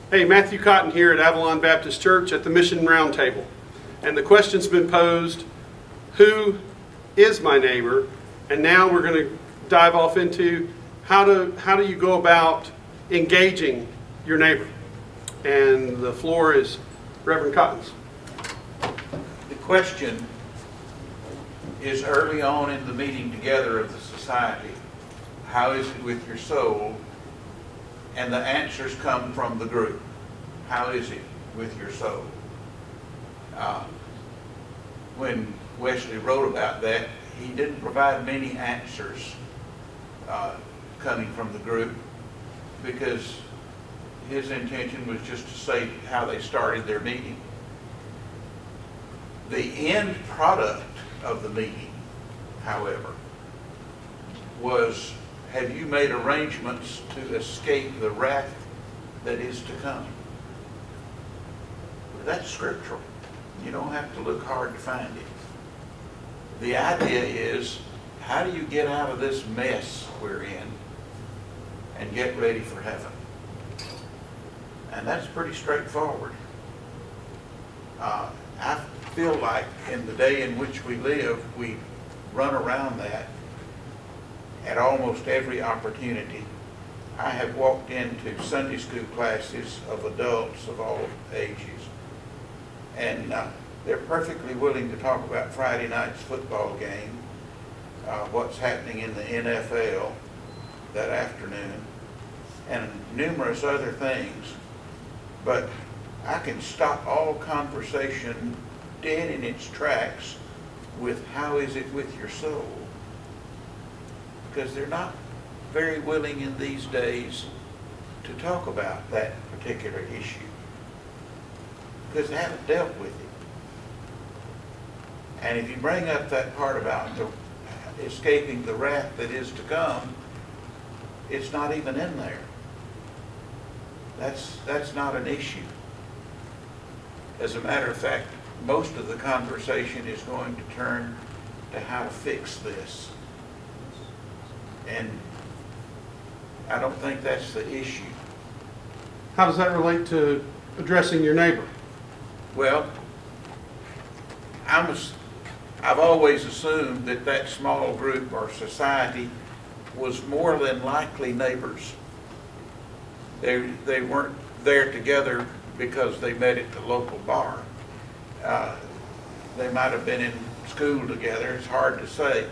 Hey, Matthew Cotten here at Avalon Baptist Church at the Mission Roundtable. And the question's been posed, who is my neighbor? And now we're going to dive off into how do you go about engaging your neighbor? And the floor is Reverend Cotten's. The question is early on in the meeting together of the society, how is it with your soul? And the answers come from the group. How is it with your soul? When Wesley wrote about that, he didn't provide many answers coming from the group, because his intention was just to say how they started their meeting. The end product of the meeting, however, was, have you made arrangements to escape the wrath that is to come? That's scriptural. You don't have to look hard to find it. The idea is, how do you get out of this mess we're in and get ready for heaven? And that's pretty straightforward. I feel like in the day in which we live, we run around that at almost every opportunity. I have walked into Sunday school classes of adults of all ages, and they're perfectly willing to talk about Friday night's football game, what's happening in the NFL that afternoon, and numerous other things. But I can stop all conversation dead in its tracks with, how is it with your soul? Because they're not very willing in these days to talk about that particular issue, because they haven't dealt with it. And if you bring up that part about escaping the wrath that is to come, it's not even in there. That's not an issue. As a matter of fact, most of the conversation is going to turn to how to fix this. And I don't think that's the issue. How does that relate to addressing your neighbor? Well, I've always assumed that that small group or society was more than likely neighbors. They weren't there together because they met at the local bar. They might have been in school together. It's hard to say.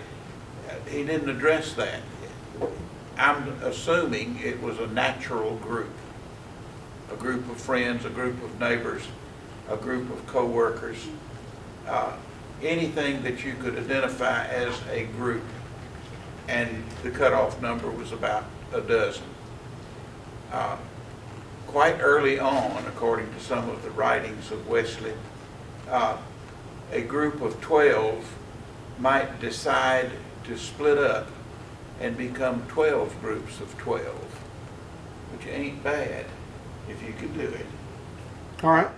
He didn't address that. I'm assuming it was a natural group. A group of friends, a group of neighbors, a group of co-workers. Anything that you could identify as a group. And the cutoff number was about a dozen. Quite early on, according to some of the writings of Wesley, a group of 12 might decide to split up and become 12 groups of 12, which ain't bad if you can do it. All right.